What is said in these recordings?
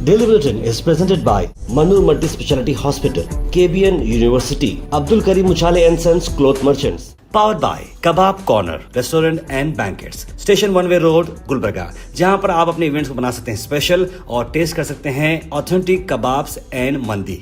Daily Bulletin is presented by Manur Multi Speciality Hospital, KBN University, Abdul Karim Uchale and Sons Cloth Merchants. Powered by Kebab Corner Restaurant and Banquets, Station One Way Road, Gulbarga, जहां पर आप अपने events को बना सकते हैं special और test कर सकते हैं ऑथेंटिक कबाब्स एंड मंदी।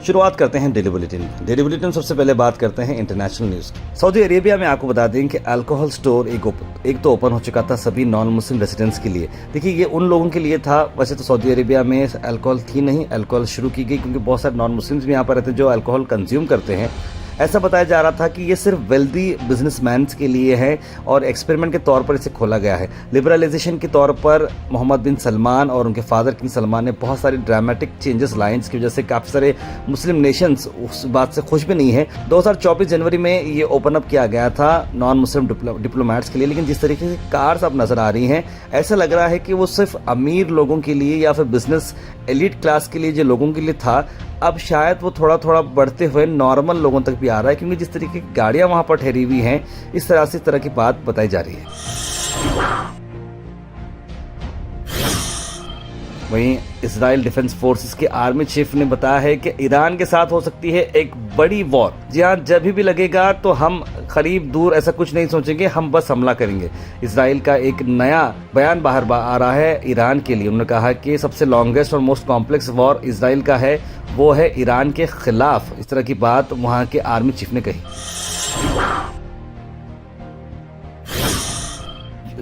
शुरुआत करते हैं डेली बुलेटिन। डेली बुलेटिन सबसे पहले बात करते हैं इंटरनेशनल न्यूज। सऊदी अरेबिया में आपको बता दें कि अल्कोहल स्टोर एक तो ओपन हो चुका था सभी नॉन मुस्लिम रेसिडेंट्स के लिए। देखिए ये उन लोगों के लिए था, वैसे तो सऊदी अरेबिया में अल्कोहल थी नहीं, अल्कोहल शुरू की गई क्योंकि बहुत सारे नॉन मुस्लिम्स भी यहाँ पर रहते हैं जो अल्कोहल कंज्यूम करते हैं। ऐसा बताया जा रहा था कि ये सिर्फ वेल्दी बिजनेसमैन के लिए है और एक्सपेरिमेंट के तौर पर इसे खोला गया है। लिबरलाइजेशन के तौर पर मोहम्मद बिन सलमान और उनके फादर किंग सलमान ने बहुत सारी ड्रामेटिक चेंजेस लाए, जिसकी वजह से काफ़ी सारे मुस्लिम नेशंस उस बात से खुश भी नहीं है। 2024 जनवरी में ये ओपन अप किया गया था नॉन मुस्लिम डिप्लोमेट्स के लिए, लेकिन जिस तरीके से कार्स अब नज़र आ रही हैं ऐसा लग रहा है कि वो सिर्फ अमीर लोगों के लिए या फिर बिजनेस एलिट क्लास के लिए जो लोगों के लिए था, अब शायद वो थोड़ा थोड़ा बढ़ते हुए नॉर्मल लोगों तक भी आ रहा है, क्योंकि जिस तरीके की गाड़ियां वहां पर ठहरी हुई हैं इस तरह की बात बताई जा रही है। वहीं इजराइल डिफेंस फोर्सेस के आर्मी चीफ ने बताया है कि ईरान के साथ हो सकती है एक बड़ी वॉर, जी हाँ, जब भी लगेगा तो हम करीब दूर ऐसा कुछ नहीं सोचेंगे, हम बस हमला करेंगे। इजराइल का एक नया बयान बाहर आ रहा है ईरान के लिए। उन्होंने कहा कि सबसे लॉन्गेस्ट और मोस्ट कॉम्प्लेक्स वॉर इजराइल का है, वो है ईरान के खिलाफ। इस तरह की बात वहां के आर्मी चीफ ने कही।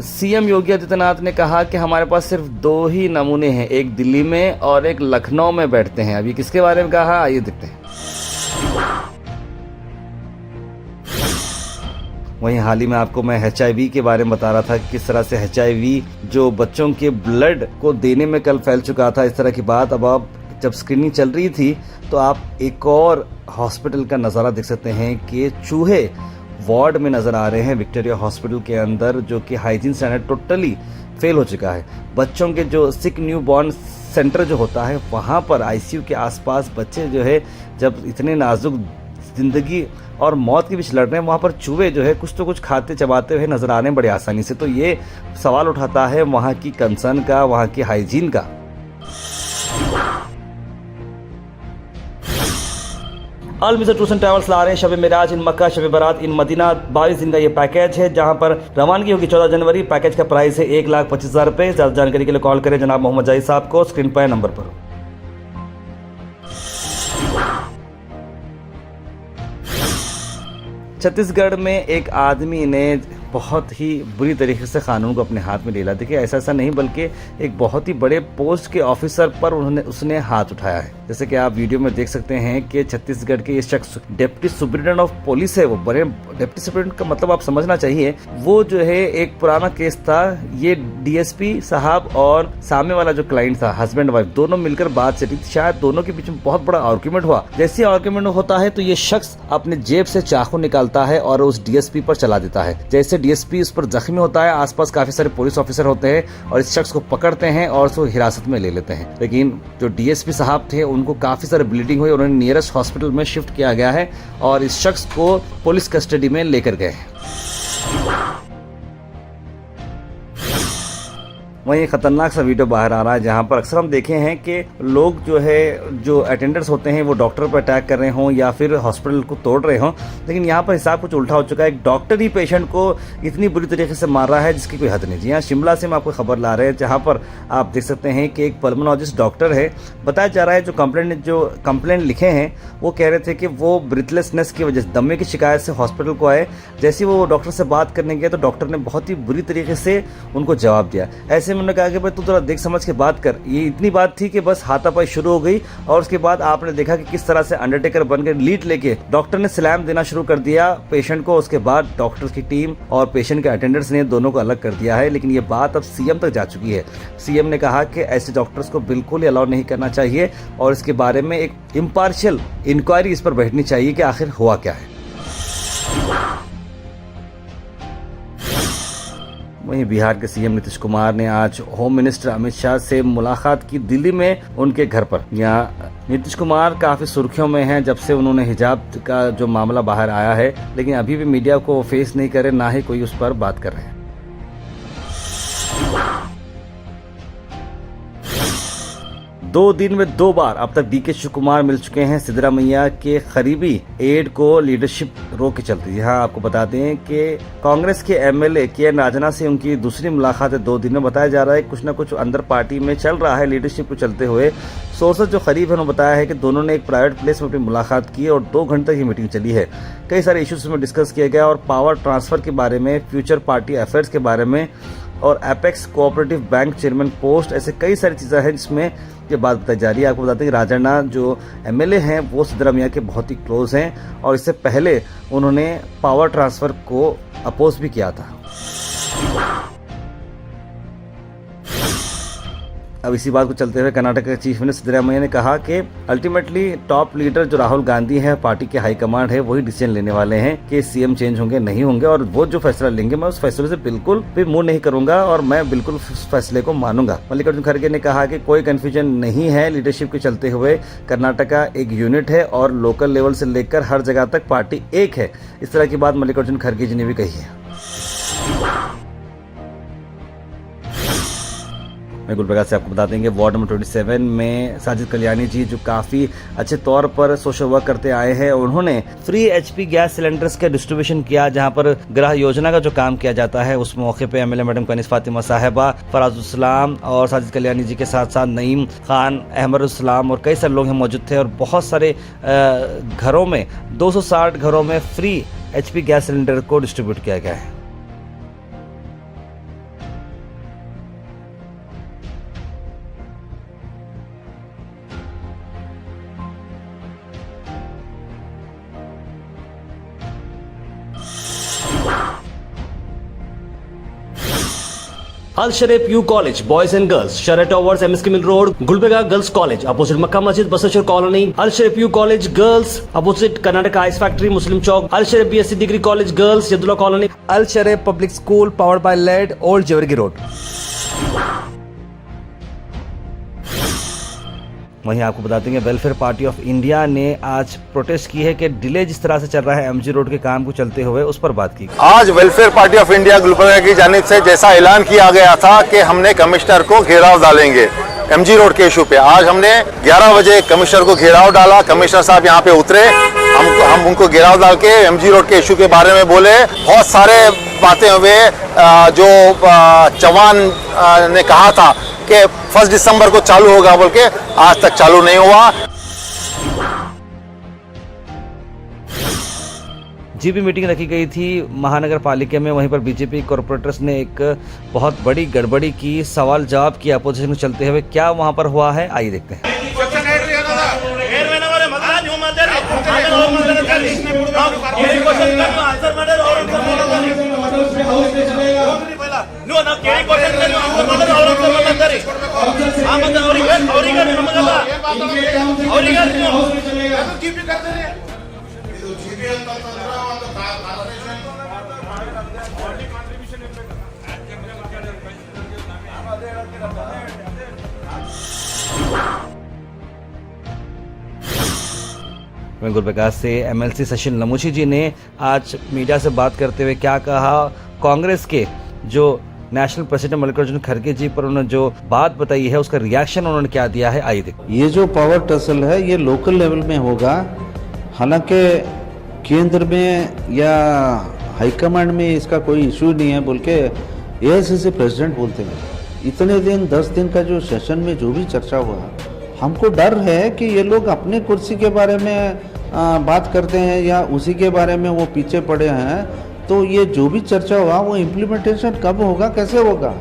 सीएम योगी आदित्यनाथ ने कहा कि हमारे पास सिर्फ 2 ही नमूने हैं, एक दिल्ली में और एक लखनऊ में बैठते हैं। अभी किसके बारे में कहा, आइए देखते हैं। वहीं हाल ही में आपको मैं HIV के बारे में बता रहा था कि किस तरह से HIV जो बच्चों के ब्लड को देने में कल फैल चुका था, इस तरह की बात। अब जब स्क्रीनिंग चल रही थी तो आप एक और हॉस्पिटल का नज़ारा देख सकते हैं कि चूहे वार्ड में नज़र आ रहे हैं विक्टोरिया हॉस्पिटल के अंदर, जो कि हाइजीन स्टैंडर्ड टोटली फेल हो चुका है। बच्चों के जो सिक न्यू बॉर्न सेंटर जो होता है वहाँ पर ICU के आसपास बच्चे जो है जब इतने नाजुक ज़िंदगी और मौत के बीच लड़ रहे हैं, वहाँ पर चूहे जो है कुछ तो कुछ खाते चबाते हुए नज़र आ रहे हैं बड़ी आसानी से। तो ये सवाल उठाता है वहाँ की कंसर्न का, वहाँ की हाइजीन का। अल मिसर टूर्स एंड ट्रैवल्स ला रहे हैं शब मिराज इन मक्का, शब बरात इन मदीना। 22 दिन का ये पैकेज है जहां पर रवानगी होगी 14 जनवरी। पैकेज का प्राइस है 1,25,000 रुपये। ज़्यादा जानकारी के लिए कॉल करें जनाब मोहम्मद जाहिद साहब को, स्क्रीन पर नंबर पर। छत्तीसगढ़ में एक आदमी ने बहुत ही बुरी तरीके से कानून को अपने हाथ में ले लिया। देखिए ऐसा नहीं, बल्कि एक बहुत ही बड़े पोस्ट के ऑफिसर पर उसने हाथ उठाया है। जैसे कि आप वीडियो में देख सकते हैं कि छत्तीसगढ़ के ये शख्स डिप्टी सुपरिटेंडेंट ऑफ पुलिस है। वो बड़े डिप्टी सुपरिटेंडेंट का मतलब आप समझना चाहिए, वो जो है एक पुराना केस था। ये DSP साहब और सामने वाला जो क्लाइंट था, हस्बैंड वाइफ, दोनों मिलकर बात चली थी। शायद दोनों के बीच में बहुत बड़ा आर्ग्यूमेंट हुआ। जैसे आर्ग्यूमेंट होता है तो ये शख्स अपने जेब से चाकू निकालता है और उस DSP पर चला देता है। जैसे DSP उस पर जख्मी होता है, आसपास काफी सारे पुलिस ऑफिसर होते हैं और इस शख्स को पकड़ते हैं और उसको हिरासत में ले लेते हैं। लेकिन जो DSP साहब थे उनको काफी सारे ब्लीडिंग हुई, उन्हें नियरेस्ट हॉस्पिटल में शिफ्ट किया गया है और इस शख्स को पुलिस कस्टडी में लेकर गए हैं। वहीं खतरनाक सा वीडियो बाहर आ रहा है जहां पर अक्सर हम देखे हैं कि लोग जो अटेंडर्स होते हैं वो डॉक्टर पर अटैक कर रहे हों या फिर हॉस्पिटल को तोड़ रहे हों, लेकिन यहाँ पर हिसाब कुछ उल्टा हो चुका है। एक डॉक्टर ही पेशेंट को इतनी बुरी तरीके से मार रहा है जिसकी कोई हद नहीं। जी हाँ, शिमला से हम आपको खबर ला रहे हैं जहाँ पर आप देख सकते हैं कि एक पल्मोनोलॉजिस्ट डॉक्टर है। बताया जा रहा है जो कंप्लेंट लिखे हैं वो कह रहे थे कि वो ब्रीथलेसनेस की वजह से, दमे की शिकायत से हॉस्पिटल को आए। जैसे वो डॉक्टर से बात करने गए तो डॉक्टर ने बहुत ही बुरी तरीके से उनको जवाब दिया। ऐसे उन्होंने कहा कि भाई तू थोड़ा देख समझ के बात कर। ये इतनी बात थी कि बस हाथापाई शुरू हो गई और उसके बाद आपने देखा कि किस तरह से अंडरटेकर बनकर लीड लेके डॉक्टर ने सलाम देना शुरू कर दिया पेशेंट को। उसके बाद डॉक्टर्स की टीम और पेशेंट के अटेंडर्स ने दोनों को अलग कर दिया है। लेकिन ये बात अब CM तक जा चुकी है। CM ने कहा कि ऐसे डॉक्टर्स को बिल्कुल ही अलाउ नहीं करना चाहिए और इसके बारे में एक इम्पार्शियल इंक्वायरी इस पर बैठनी चाहिए कि आखिर हुआ क्या है। वहीं बिहार के सीएम नीतीश कुमार ने आज होम मिनिस्टर अमित शाह से मुलाकात की दिल्ली में उनके घर पर। यहाँ नीतीश कुमार काफी सुर्खियों में हैं जब से उन्होंने हिजाब का जो मामला बाहर आया है, लेकिन अभी भी मीडिया को फेस नहीं करे, ना ही कोई उस पर बात कर रहे हैं। 2 दिन में 2 बार अब तक डीके शिव कुमार मिल चुके हैं सिद्धरामैया के करीबी एड को लीडरशिप रो के चलते। यहाँ आपको बता दें कि कांग्रेस के एमएलए के राजना से उनकी दूसरी मुलाकात है 2 दिन में। बताया जा रहा है कुछ न कुछ अंदर पार्टी में चल रहा है लीडरशिप को चलते हुए। सोर्सेज जो करीब है उन्होंने बताया है कि दोनों ने एक प्राइवेट प्लेस में अपनी मुलाकात की और 2 घंटे तक ये मीटिंग चली है। कई सारे इश्यूज में डिस्कस किया गया और पावर ट्रांसफर के बारे में, फ्यूचर पार्टी अफेयर्स के बारे में और apex cooperative bank chairman post, ऐसे कई सारी चीज़ें हैं जिसमें ये बात बताई जा रही है। आपको बताते हैं कि राजन्ना जो एमएलए हैं वो सिद्धरामैया के बहुत ही क्लोज हैं और इससे पहले उन्होंने पावर ट्रांसफर को अपोज भी किया था। अब इसी बात को चलते हुए कर्नाटक के चीफ मिनिस्टर सिद्धरामैया ने कहा कि अल्टीमेटली टॉप लीडर जो राहुल गांधी है, पार्टी के हाईकमांड है, वही डिसीजन लेने वाले हैं कि सीएम चेंज होंगे नहीं होंगे, और वो जो फैसला लेंगे मैं उस फैसले से बिल्कुल भी मुंह नहीं करूंगा और मैं बिल्कुल उस फैसले को मानूंगा। मल्लिकार्जुन खड़गे ने कहा कि कोई कंफ्यूजन नहीं है, लीडरशिप के चलते हुए कर्नाटका एक यूनिट है और लोकल लेवल से लेकर हर जगह तक पार्टी एक है। इस तरह की बात मल्लिकार्जुन खड़गे जी ने भी कही है। मैं गुलबर्गा से आपको बता देंगे वार्ड नंबर 27 में साजिद कल्याणी जी जो काफ़ी अच्छे तौर पर सोशल वर्क करते आए हैं, उन्होंने फ्री एचपी गैस सिलेंडर्स का डिस्ट्रीब्यूशन किया जहां पर गृह योजना का जो काम किया जाता है। उस मौके पे एमएलए मैडम कनीस फातिमा साहिबा, फराजुल और साजिद कल्याणी जी के साथ साथ नईम खान, अहमदुल और कई सारे लोग मौजूद थे और बहुत सारे घरों में 260 घरों में फ्री एचपी गैस सिलेंडर को डिस्ट्रीब्यूट किया गया है। Al Sharif U college boys and girls, शरट towers, MSK mill road, Gulbarga girls college opposite Makka Masjid, Basaveshwar colony. Al Sharif U college girls opposite Karnataka ice factory, Muslim Chowk. Al Sharif BSc degree college girls, Yadulla colony. Al Sharif public school powered by led, old Jevargi road. वहीं आपको बता देंगे welfare party of India ने आज protest की है कि delay जिस तरह से चल रहा है एमजी रोड के काम को चलते हुए, उस पर बात की। आज welfare party of India Gulbarga की जानिब से जैसा ऐलान किया गया था कि हमने कमिश्नर को घेराव डालेंगे एमजी रोड के इशू पे, आज हमने 11 बजे कमिश्नर को घेराव डाला। कमिश्नर साहब यहाँ पे उतरे, हम उनको घेराव डाल के एमजी रोड के इशू के बारे में बोले। बहुत सारे बातें हुए जो चौहान ने कहा था कि 1 दिसंबर को चालू होगा बोल के, आज तक चालू नहीं हुआ। जी भी मीटिंग रखी गई थी महानगर पालिका में, वहीं पर बीजेपी कॉर्पोरेटर्स ने एक बहुत बड़ी गड़बड़ी की, सवाल जवाब किया अपोजिशन में चलते हुए। क्या वहां पर हुआ है, आइए देखते हैं। गुलबर्गा से एमएलसी सचिन लमुची जी ने आज मीडिया से बात करते हुए क्या कहा, कांग्रेस के जो नेशनल प्रेसिडेंट मल्लिकार्जुन खड़गे जी पर उन्होंने जो बात बताई है उसका रिएक्शन उन्होंने क्या दिया है, आइए देखो। ये जो पावर टसल है ये लोकल लेवल में होगा, हालांकि केंद्र में या हाईकमांड में इसका कोई इशू नहीं है बोल के एआईसीसी प्रेसिडेंट बोलते हैं। इतने दिन 10 दिन का जो सेशन में जो भी चर्चा हुआ, हमको डर है कि ये लोग अपने कुर्सी के बारे में बात करते हैं या उसी के बारे में वो पीछे पड़े हैं, तो ये जो भी चर्चा हुआ वो इम्प्लीमेंटेशन कब होगा, कैसे होगा।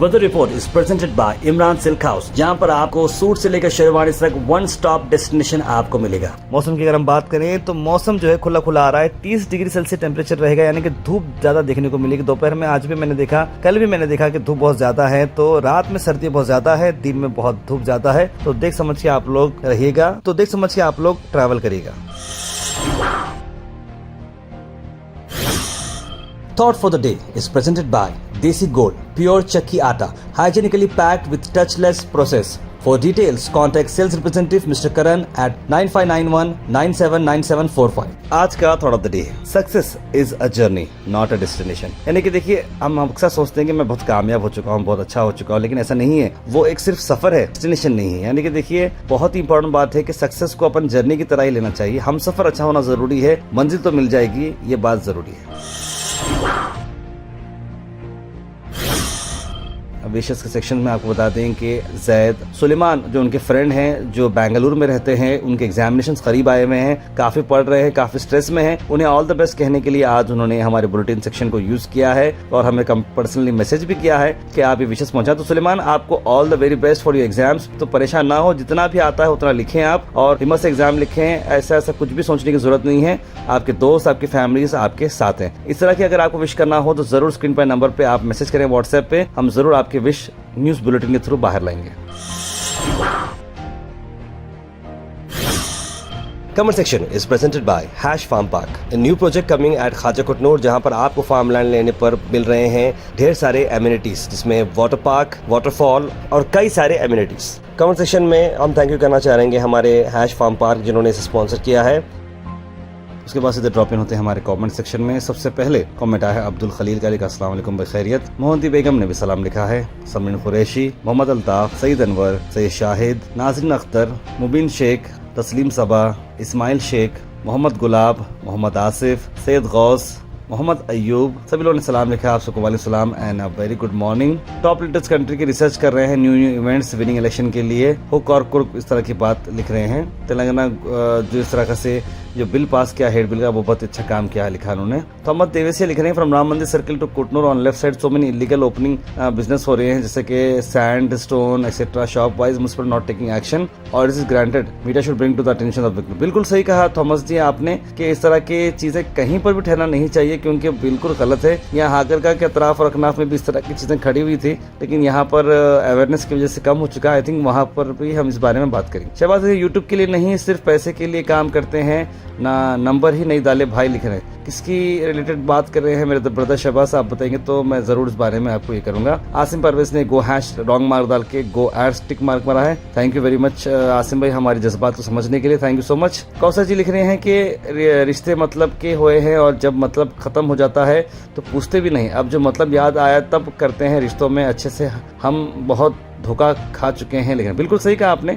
Weather report is presented by Imran silk house, जहां पर आपको सूट से लेकर शेरवानी तक वन स्टॉप डेस्टिनेशन आपको मिलेगा। मौसम की अगर हम बात करें तो मौसम जो है खुला खुला आ रहा है। 30 डिग्री सेल्सियस टेम्परेचर रहेगा, यानी कि धूप ज्यादा देखने को मिलेगी। दोपहर में आज भी मैंने देखा, कल भी मैंने देखा कि धूप बहुत ज्यादा है, तो रात में सर्दी बहुत ज्यादा है, दिन में बहुत धूप ज्यादा है। तो देख समझ के आप लोग रहिएगा, तो देख समझ के आप लोग ट्रैवल करिएगा। Thought for the day is presented by Desi Gold, pure chakki atta, hygienically packed with touchless process. For details, contact sales representative Mr. Karan at 9591979745. आज का thought of the day, success is a journey not a destination. यानी कि देखिए, हम अक्सर सोचते हैं कि मैं बहुत कामयाब हो चुका हूँ, बहुत अच्छा हो चुका हूँ, लेकिन ऐसा नहीं है। वो एक सिर्फ सफर है, डेस्टिनेशन नहीं है। यानी कि देखिए, बहुत ही इंपॉर्टेंट बात है कि सक्सेस को अपन जर्नी की तरह ही लेना चाहिए। हम सफर अच्छा होना जरूरी है, मंजिल तो मिल जाएगी, ये बात जरूरी है। विशेष के सेक्शन में आपको बता दें कि जैद सुलेमान जो उनके फ्रेंड हैं, जो बेंगलुरु में रहते हैं, उनके एग्जामिनेशंस करीब आए हुए हैं, काफी पढ़ रहे हैं, काफी स्ट्रेस में हैं, उन्हें ऑल द बेस्ट कहने के लिए आज उन्होंने हमारे बुलेटिन सेक्शन को यूज किया है और हमें पर्सनली मैसेज भी किया है कि आप ये विशेष पहुंचा। तो सुलेमान, आपको all the very best for your exams. तो परेशान ना हो, जितना भी आता है उतना लिखें आप और हिम्मत से एग्जाम लिखें। ऐसा कुछ भी सोचने की जरूरत नहीं है। आपके दोस्त, आपकी फैमिली आपके साथ हैं। इस तरह की अगर आपको विश करना हो तो जरूर स्क्रीन पर नंबर पे आप मैसेज करें व्हाट्सएप पे, हम जरूर आपके विश न्यूज बुलेटिन के थ्रू बाहर लाएंगे। Comment section is presented by Hash Farm Park, a new project coming at Khaja Kutnur, जहां पर आपको फार्म लैंड लेने पर मिल रहे हैं ढेर सारे एमिनिटीज, जिसमें वाटर पार्क, वाटरफॉल और कई सारे एमिनिटीज। कमेंट सेक्शन में हम थैंक यू करना चाहेंगे हमारे हैश फार्म पार्क जिन्होंने इसे स्पॉन्सर किया है। उसके बाद सीधे ड्रॉप इन होते हैं हमारे कमेंट सेक्शन में। सबसे पहले कमेंट आया है अब्दुल खलील का, लिखा अस्सलाम वालेकुम बखैरियत। मोहम्मदी बेगम ने भी सलाम लिखा है। समरीन कुरैशी, मोहम्मद अल्ताफ, सईद अनवर, सैयद शाहिद, नाज़रीन अख्तर, मुबीन शेख, तस्लीम सबा, इस्माइल शेख, मोहम्मद गुलाब, मोहम्मद आसिफ, सैयद गौस, मोहम्मद अयूब, सभी लोगों ने सलाम लिखा। आप सबको वालेकुम सलाम and a very good morning. Top leaders country की रिसर्च कर रहे हैं न्यू इवेंट्स विनिंग इलेक्शन के लिए। हुक और कुर्क इस तरह की बात लिख रहे हैं। तेलंगाना जो इस तरह से जो बिल पास किया हेड बिल का, वो बहुत अच्छा काम किया लिखा उन्होंने। मोहम्मद देवेसिया लिख रहे हैं from Ram Mandir circle to Kutnur on left side so many illegal opening business हो रहे हैं, जैसे कि sand stone etcetera. Shop wise municipal not taking action और it is granted, media should bring to the attention of victim. बिल्कुल सही कहा Thomas जी आपने कि इस तरह की चीजें कहीं पर भी ठहरना नहीं चाहिए, क्योंकि बिल्कुल गलत है। यहाँ हाकर के अतराफ और अकनाफ में भी इस तरह की चीजें खड़ी हुई थी, लेकिन यहाँ पर अवेयरनेस की वजह से कम हो चुका है। आई थिंक वहाँ पर भी हम इस बारे में बात करेंगे। शहबाज यूट्यूब के लिए नहीं, सिर्फ पैसे के लिए काम करते हैं, ना नंबर ही नहीं डाले भाई लिख रहे हैं। किसकी रिलेटेड बात कर रहे हैं मेरे ब्रदर शहबाज, आप बताएंगे तो मैं जरूर इस बारे में आपको ये करूंगा। आसिम परवेज ने गो हैश रॉन्ग मार्क डाल के गो एड्स टिक मार्क मारा है। Thank you very much Asim bhai, हमारे जज्बात को समझने के लिए thank you so much. Kausar ji लिख रहे हैं कि रिश्ते मतलब के हुए हैं और जब मतलब खत्म हो जाता है तो पूछते भी नहीं, अब जो मतलब याद आया तब करते हैं रिश्तों में अच्छे से। हम बहुत धोखा खा चुके हैं। लेकिन बिल्कुल सही कहा आपने।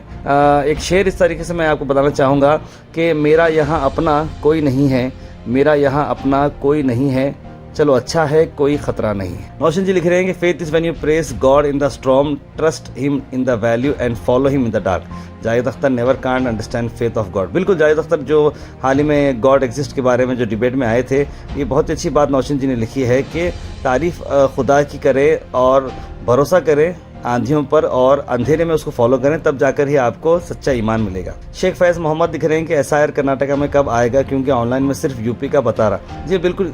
एक शेर इस तरीके से मैं आपको बताना चाहूँगा कि मेरा यहाँ अपना कोई नहीं है, मेरा यहाँ अपना कोई नहीं है, चलो अच्छा है कोई खतरा नहीं है। नौशन जी लिख रहे हैं कि faith is when you press God in the storm, trust him in the value and follow him in the dark. Javed Akhtar never can't understand faith of God. बिल्कुल, जावेद अख्तर जो हाल ही में गॉड एग्जिस्ट के बारे में जो डिबेट में आए थे, ये बहुत अच्छी बात नौशन जी ने लिखी है कि तारीफ खुदा की करे और भरोसा करे आंधियों पर और अंधेरे में उसको फॉलो करें, तब जाकर ही आपको सच्चा ईमान मिलेगा। शेख फैज मोहम्मद दिख रहे हैं कि एसआईआर कर्नाटका में कब आएगा, क्योंकि ऑनलाइन में सिर्फ यूपी का बता रहा। जी बिल्कुल,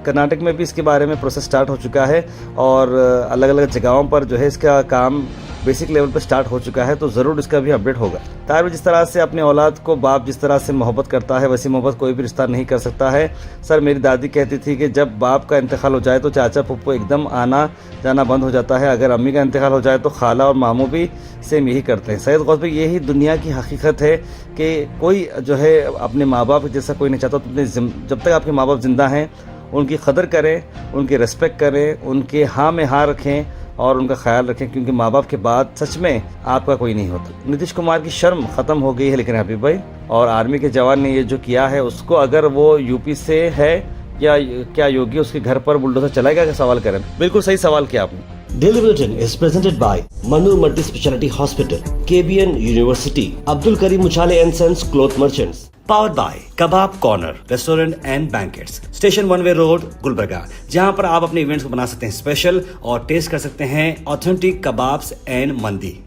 कर्नाटक में भी इसके बारे में प्रोसेस स्टार्ट हो चुका है और अलग अलग जगहों पर जो है इसका काम बेसिक लेवल पर स्टार्ट हो चुका है, तो जरूर इसका भी अपडेट होगा। तार जिस तरह से अपने औलाद को बाप जिस तरह से मोहब्बत करता है, वैसी मोहब्बत कोई भी रिश्ता नहीं कर सकता है। सर, मेरी दादी कहती थी कि जब बाप का इंतकाल हो जाए तो चाचा पप्पू एकदम आना जाना बंद हो जाता है, अगर अम्मी का इंतकाल हो जाए तो खाला और मामू भी सेम यही करते हैं। सैयद गौस भाई, यही दुनिया की हकीकत है कि कोई जो है अपने माँ बाप जैसा कोई नहीं चाहता। तो जब तक आपके माँ बाप जिंदा हैं उनकी कदर करें, उनकी रिस्पेक्ट करें, उनके हाँ में हाँ रखें और उनका ख्याल रखें, क्योंकि माँ बाप के बाद सच में आपका कोई नहीं होता। नीतीश कुमार की शर्म खत्म हो गई है, लेकिन हबीब भाई और आर्मी के जवान ने ये जो किया है उसको, अगर वो यूपी से है या क्या योगी उसके घर पर बुलडोजर चलाएगा, क्या सवाल करें। बिल्कुल सही सवाल किया आपने। Daily Bulletin is presented by Manu Multi Speciality Hospital, KBN University, Abdul Karim Muchale and Sons Cloth Merchants. Powered by Kebab Corner Restaurant and Banquets, Station One Way Road, Gulbarga, जहां पर आप अपने इवेंट्स को बना सकते हैं स्पेशल और test कर सकते हैं ऑथेंटिक कबाब्स एंड मंदी।